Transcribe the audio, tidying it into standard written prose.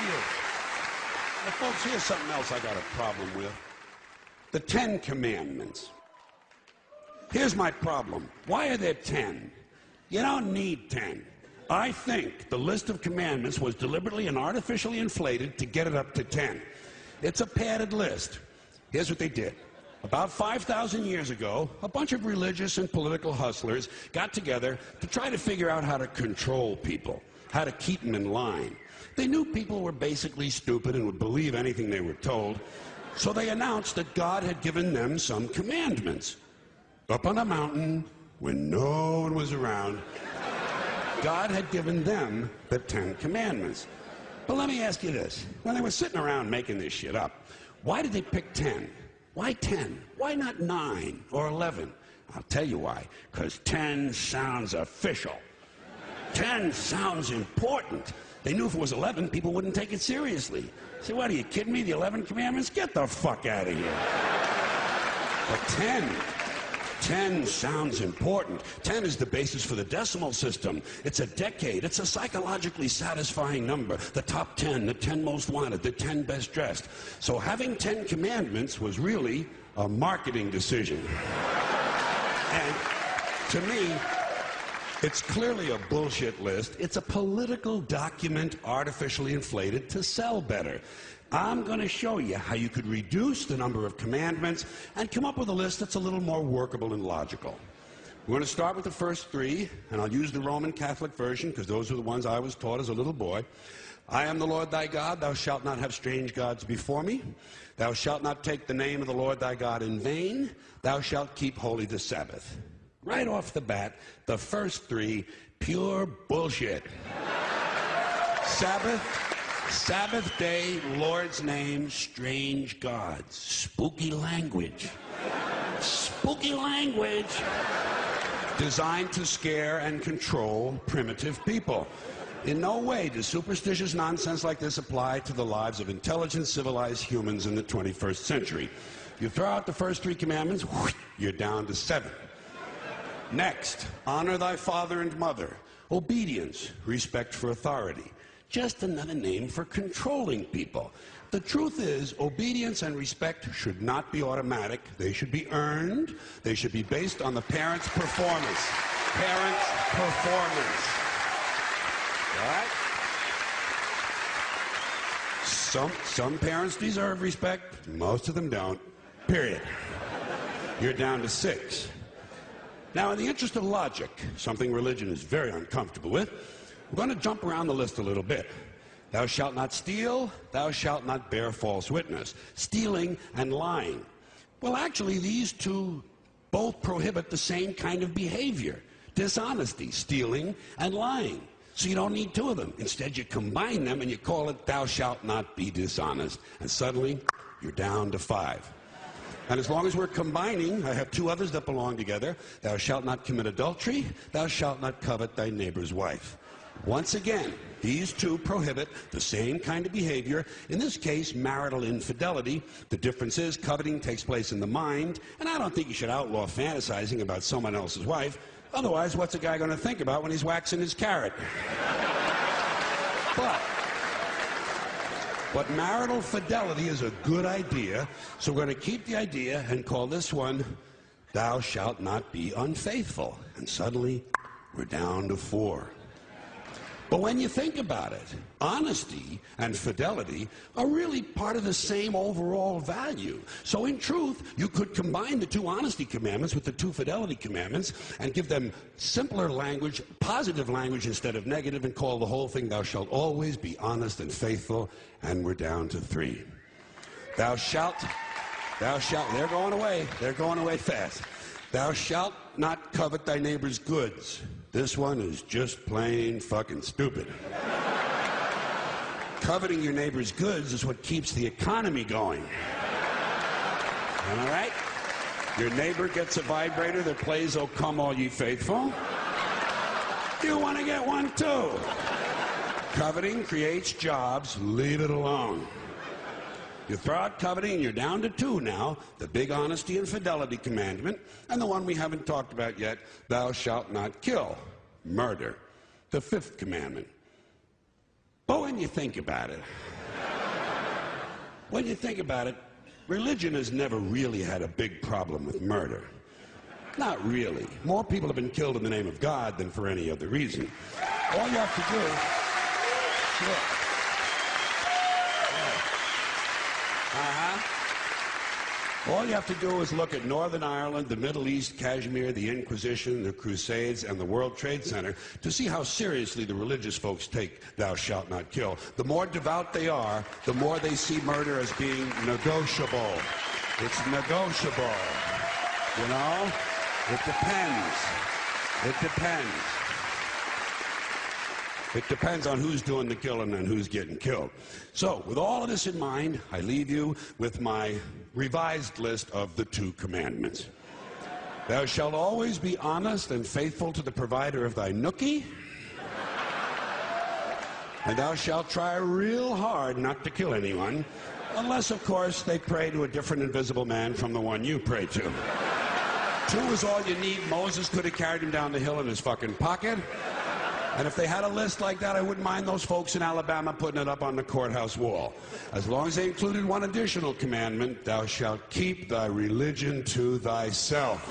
about you? Now, folks, here's something else I got a problem with. The 10 Commandments. Here's my problem. Why are there 10? You don't need 10. I think the list of commandments was deliberately and artificially inflated to get it up to 10. It's a padded list. Here's what they did. About 5,000 years ago, a bunch of religious and political hustlers got together to try to figure out how to control people, how to keep them in line. They knew people were basically stupid and would believe anything they were told, so they announced that God had given them some commandments. Up on a mountain, when no one was around, God had given them the 10 Commandments. But let me ask you this. When they were sitting around making this shit up, why did they pick 10? Why 10? Why not 9 or 11? I'll tell you why. Because 10 sounds official. 10 sounds important. They knew if it was 11, people wouldn't take it seriously. Say, what, are you kidding me? The 11 Commandments? Get the fuck out of here. But 10 sounds important. 10 is the basis for the decimal system. It's a decade. It's a psychologically satisfying number. The top 10, the 10 most wanted, the 10 best dressed. So having 10 commandments was really a marketing decision. And to me, it's clearly a bullshit list. It's a political document artificially inflated to sell better. I'm going to show you how you could reduce the number of commandments and come up with a list that's a little more workable and logical. We're going to start with the first 3, and I'll use the Roman Catholic version because those are the ones I was taught as a little boy. I am the Lord thy God. Thou shalt not have strange gods before me. Thou shalt not take the name of the Lord thy God in vain. Thou shalt keep holy the Sabbath. Right off the bat, the first 3, pure bullshit. Sabbath day, Lord's name, strange gods. Spooky language. Spooky language. Designed to scare and control primitive people. In no way does superstitious nonsense like this apply to the lives of intelligent, civilized humans in the 21st century. You throw out the first 3 commandments, you're down to 7. Next, honor thy father and mother. Obedience, respect for authority. Just another name for controlling people. The truth is, obedience and respect should not be automatic. They should be earned. They should be based on the parent's performance. Parent's performance. All right? Some parents deserve respect. Most of them don't. Period. You're down to 6. Now, in the interest of logic, something religion is very uncomfortable with, we're going to jump around the list a little bit. Thou shalt not steal, thou shalt not bear false witness. Stealing and lying. Well, actually, these 2 both prohibit the same kind of behavior. Dishonesty, stealing, and lying. So you don't need 2 of them. Instead, you combine them and you call it thou shalt not be dishonest. And suddenly, you're down to 5. And as long as we're combining, I have 2 others that belong together. Thou shalt not commit adultery, thou shalt not covet thy neighbor's wife. Once again, these 2 prohibit the same kind of behavior, in this case, marital infidelity. The difference is coveting takes place in the mind, and I don't think you should outlaw fantasizing about someone else's wife. Otherwise, what's a guy going to think about when he's waxing his carrot? But marital fidelity is a good idea, so we're going to keep the idea and call this one, thou shalt not be unfaithful. And suddenly, we're down to 4. But when you think about it, honesty and fidelity are really part of the same overall value. So in truth, you could combine the 2 honesty commandments with the 2 fidelity commandments and give them simpler language, positive language instead of negative, and call the whole thing, thou shalt always be honest and faithful, and we're down to 3. Thou shalt, they're going away fast. Thou shalt not covet thy neighbor's goods. This one is just plain fucking stupid. Coveting your neighbor's goods is what keeps the economy going. All right? Your neighbor gets a vibrator that plays "O Come All Ye Faithful." You want to get one too. Coveting creates jobs. Leave it alone. You throw out coveting and you're down to 2 now, the big honesty and fidelity commandment, and the one we haven't talked about yet, thou shalt not kill, murder, the 5th commandment. But when you think about it, religion has never really had a big problem with murder. Not really. More people have been killed in the name of God than for any other reason. All you have to do... Sure. All you have to do is look at Northern Ireland, the Middle East, Kashmir, the Inquisition, the Crusades, and the World Trade Center to see how seriously the religious folks take thou shalt not kill. The more devout they are, the more they see murder as being negotiable. It's negotiable. You know? It depends. It depends. It depends on who's doing the killing and who's getting killed. So, with all of this in mind, I leave you with my revised list of the 2 commandments. Thou shalt always be honest and faithful to the provider of thy nookie, and thou shalt try real hard not to kill anyone, unless, of course, they pray to a different invisible man from the one you pray to. 2 is all you need. Moses could have carried him down the hill in his fucking pocket. And if they had a list like that, I wouldn't mind those folks in Alabama putting it up on the courthouse wall. As long as they included one additional commandment, thou shalt keep thy religion to thyself.